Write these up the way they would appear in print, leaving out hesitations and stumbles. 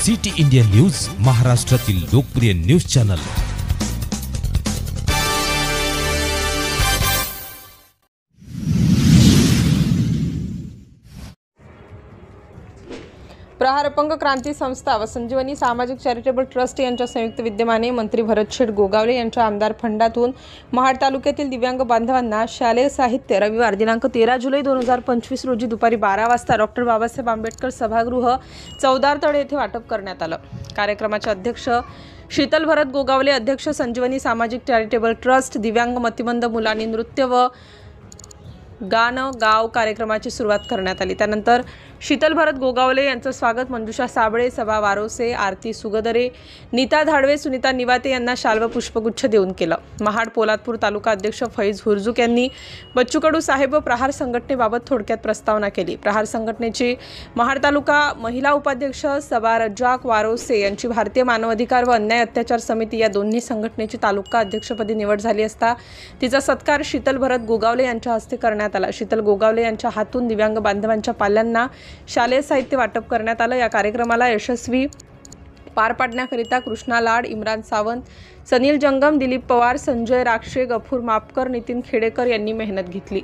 City India news, महाराष्ट्रातील लोकप्रिय news channel. प्रहार अपंग क्रांती संस्था व संजीवनी सामाजिक चॅरिटेबल ट्रस्ट यांच्या संयुक्त विद्यमाने मंत्री भरतशेठ गोगावले यांच्या आमदार फंडातून महाड तालुक्यातील दिव्यांग बांधवांना शालेय साहित्य रविवार दिनांक 13 जुलै 2025 रोजी दुपारी 12 वाजता डॉक्टर बाबासाहेब आंबेडकर सभागृह चौदारतळे येथे वाटप करण्यात आलं। कार्यक्रमाचे अध्यक्ष शीतल भरत गोगावले, अध्यक्ष संजीवनी सामाजिक चॅरिटेबल ट्रस्ट, दिव्यांग मतिमंद मुलांनी नृत्य व गान गाव कार्यक्रमाची सुरुवात करण्यात आली। त्यानंतर शीतल भरत गोगावले यांचं स्वागत मंजुषा साबळे, सभा वारोसे, आरती सुगदरे, नीता धाडवे, सुनीता निवाते यांना शाल व पुष्पगुच्छ देऊन केलं। महाड पोलादपूर तालुका अध्यक्ष फैज हुरजुक यांनी बच्चू कडू साहेब व प्रहार संघटनेबाबत थोडक्यात प्रस्तावना केली। प्रहार संघटनेची महाड तालुका महिला उपाध्यक्ष सबा रज्जाक वारोसे यांची भारतीय मानवाधिकार व अन्याय अत्याचार समिती या दोन्ही संघटनेची तालुका अध्यक्षपदी निवड झाली असता तिचा सत्कार शीतल भरत गोगावले यांच्या हस्ते करण्यात आला। शीतल गोगावले यांच्या हातून दिव्यांग बांधवांच्या पाल्यांना शालेय साहित्य वाटप करण्यात आलं। या कार्यक्रमाला यशस्वी पार पाडण्याकरिता कृष्णा लाड, इम्रान सावंत, सनील जंगम, दिलीप पवार, संजय राक्षे, गफूर मापकर, नितीन खेडेकर यांनी मेहनत घेतली।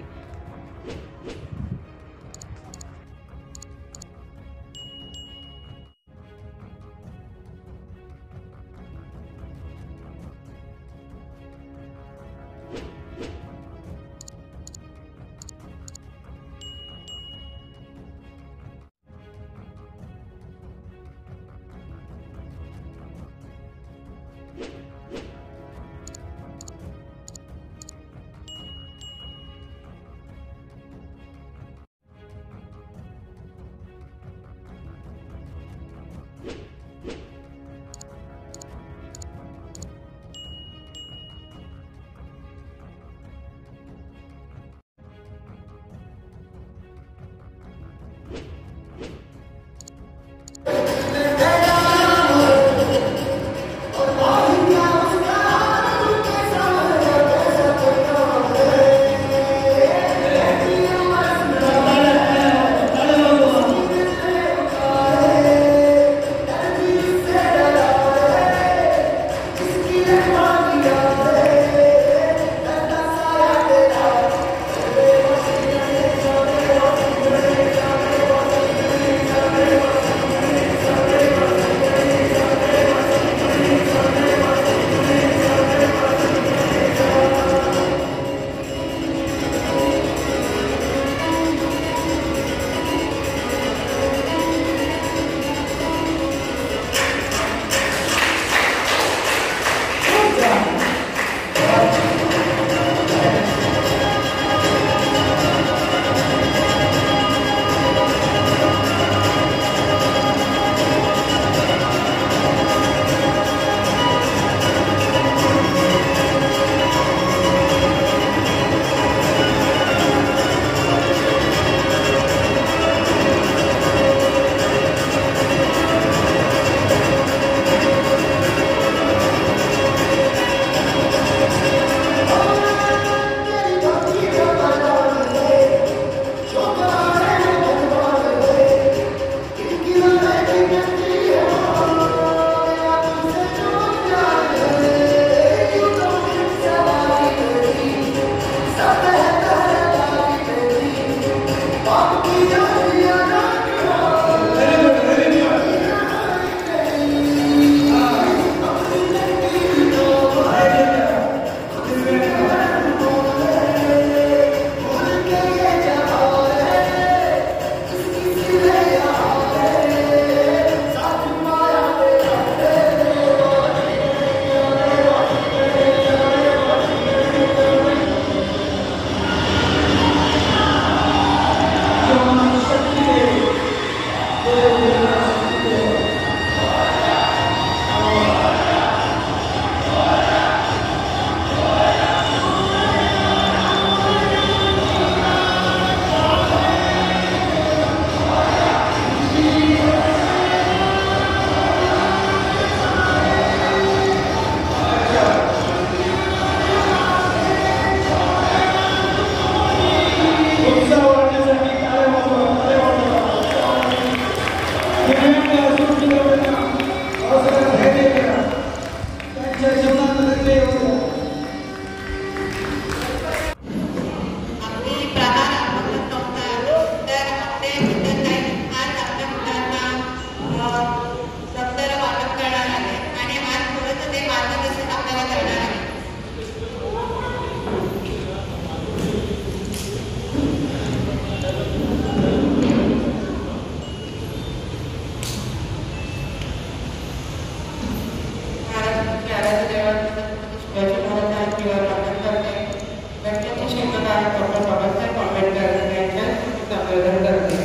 डॉक्टर बाबासाहेब आंबेडकर यांच्या संवर्धन करते.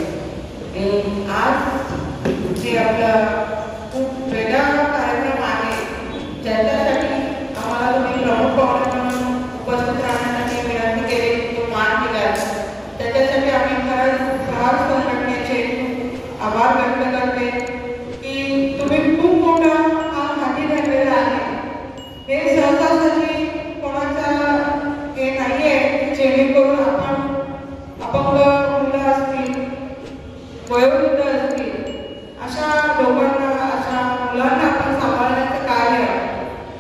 आज जे आपला खूप वेगळा कार्यक्रम आहे, ज्याच्यासाठी आम्हाला तुम्ही प्रमुख पाहुणे म्हणून उपस्थित राहण्यासाठी विनंती केली, तो मान दिला, त्याच्यासाठी आम्ही खरंच प्रहार संघटनेचे आभार व्यक्त करते की तुम्ही खूप मोठा काम हाती धरलेला आहे. हे सहजासहजी कोणाचा हे नाही आहे, जेणेकरून आपण अपंग मुलं असतील, वयोवृद्ध असतील, अशा लोकांना, अशा मुलांना आपण सांभाळण्याचं कार्य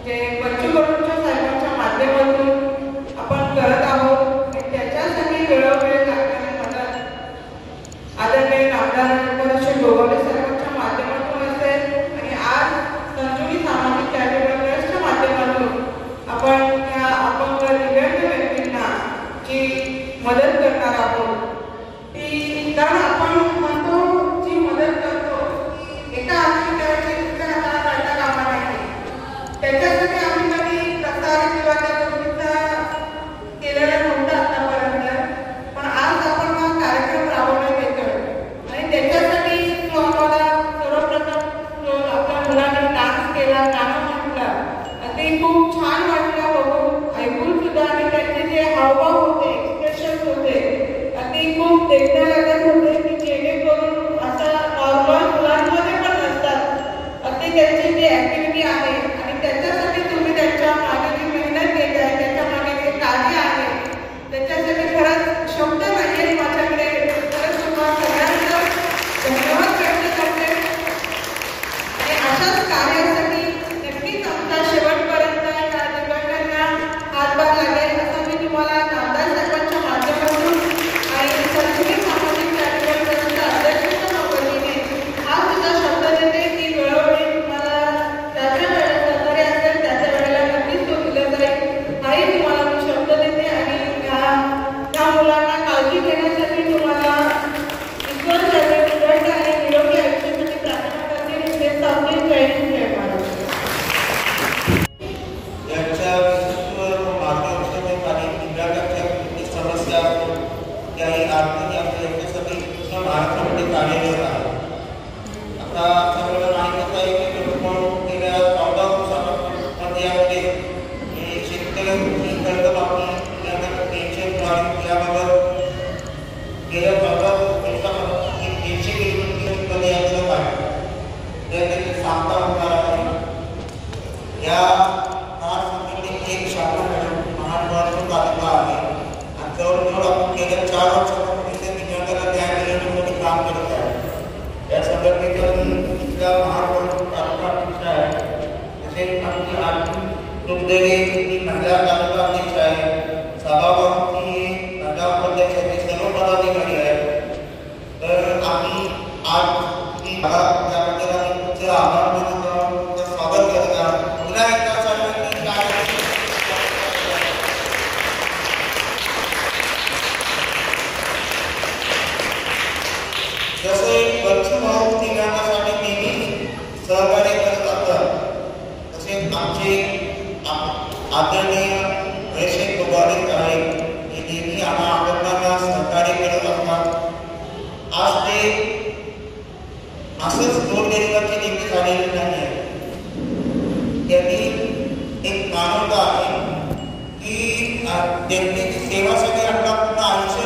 जे बच्चू कडूंच्या साहेबांच्या माध्यमातून आपण करत आहोत. त्याच्यासाठी वेळोवेळी लागणारी मदत आदरणीय आमदार भरतशेठ गोगावले साहेबांच्या माध्यमातून असेल आणि आज संजीवनी सामाजिक चॅरिटेबल ट्रस्टच्या माध्यमातून आपण त्या अपंग दिव्यांग व्यक्तींना जी मदत करणार आहोत. ती कारण आपण म्हणतो जी मदत करतो एका हाताने करायची, दुसऱ्या हाताने करता कामा नाही. त्याच्यासाठी आम्ही कधी प्रसार किंवा त्या गोष्टीचा केलेला नव्हता आतापर्यंत, पण आज आपण हा कार्यक्रम राबवण्यात येतोय आणि त्याच्यासाठी तो आम्हाला सर्वप्रथम आपल्या मुलांनी डान्स केला, गाणं म्हटलं, ते खूप छान वाटलं बघून, ऐकून सुद्धा. आणि त्यांचे जे हावभाव होते, एक्सप्रेशन होते, ते खूप देखण्यालायक होते की जेणेकरून असा नॉर्मल मुलांमध्ये पण नसतात असे त्यांची जी ऍक्टिव्हिटी आहे. आणि त्याच्यासाठी तुम्ही त्यांच्या मागे जी मेहनत घेत आहे, त्याच्या मागे जे कार्य आहे, त्याच्यासाठी खरंच शब्द नाही आहेत माझ्याकडे. खरंच तुम्हाला सगळ्यांना धन्यवाद व्यक्त करते. आणि अशाच कार्यासाठी नक्कीच आमच्या शेवटपर्यंत या दिव्यांगांना हातभार लागेल असं मी तुम्हाला आमदार साहेबांच्या माध्यमातून आणि संजीवनी सामाजिक चॅरिटेबल ट्रस्टच्या अध्यक्षांच्या वतीने हा सुद्धा शब्द देते की वेळोवेळी तुम्हाला त्याच्या वेळेला सहकार्य असेल त्याच्या वेळेला नक्कीच तो दिला जाईल. हाही तुम्हाला मी शब्द देते आणि त्या मुलांना काळजी घेण्यासाठी तुम्हाला ईश्वर सर्व आणि निरोगी आयुष्यासाठी प्रार्थना करते. हे सावली जय हिंद, जय महाराष्ट्र. यांच्या मार्गदर्शनाखाली दिव्यांगांच्या कोणती समस्या असतो त्याही आर्थिक यांच्यासाठी महाराष्ट्रामध्ये कार्यरत आहे. आता सर्वांना माहीतच आहे की गेल्या 14 दिवसांमध्ये शेतकऱ्यांची कर्जमाफी पेन्शनद्वारे याबाबत गेल्या 14 दिवसांमध्ये 300 किलोमीटर यायचं आहे. त्यासाठी सांगता होणार आहे. या एक शाखा महाराष्ट्र तालुका आहे आणि जवळजवळ आपण गेल्या 4 वर्षांमध्ये दिव्यांगांना त्या नियोजनामध्ये काम करत आहे. या संघटनेतून इथला महाराष्ट्र तालुका अध्यक्ष आहे, तसेच आमची आर्थिक दुर्दैवी ही महिला तालुका अध्यक्ष आहे, सभागृह ही महिला उपाध्यक्षाचे सर्व पदाधिकारी आहेत. तर आम्ही आज त्याबद्दल आम्ही तुमचे आभार मानतो, स्वागत करतात. पुन्हा एकदा सर्वांनी जसे बच्चू भाऊ दिव्यांगासाठी नेहमी सहकार्य करत असतात, तसेच आमचे आदरणीय भरतशेठ गोगावले साहेब हे नेहमी आम्हा अपंगांना सहकार्य करत असतात. आज ते असंच गोरगरिबाची नेहमी झालेली नाही आहे. त्यांनी एक मानवता आहे की त्यांनी सेवासाठी आपला पूर्ण आयुष्य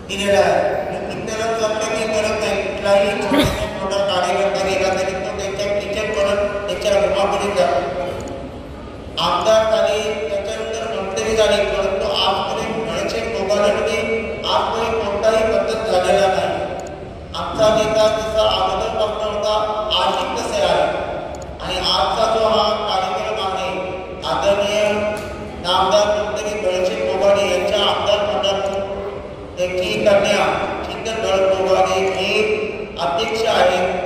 दिलेलं आहे. इतरच कर्तव्य करत नाही. कुठलाही मोठा कार्यकर्ता गेला तरी तो त्यांच्या टीचर करत त्यांच्या रूमाकडे जातो. आमदार झाले, त्याच्यानंतर मंत्री झाले, परंतु आजपर्यंत भरतशेठ गोगावलेमध्ये आजपर्यंत कोणताही बदल झालेला नाही. आमचा नेता जसा अगोदरपासून होता आजही तसे आहे. आणि आजचा जो हा कार्यक्रम आहे, आदरणीय नामदार मंत्री भरतशेठ गोगावले यांच्या आमदार मंडळातून त्यांची कन्या चिंतन भरत गोगावले हे अध्यक्ष आहेत.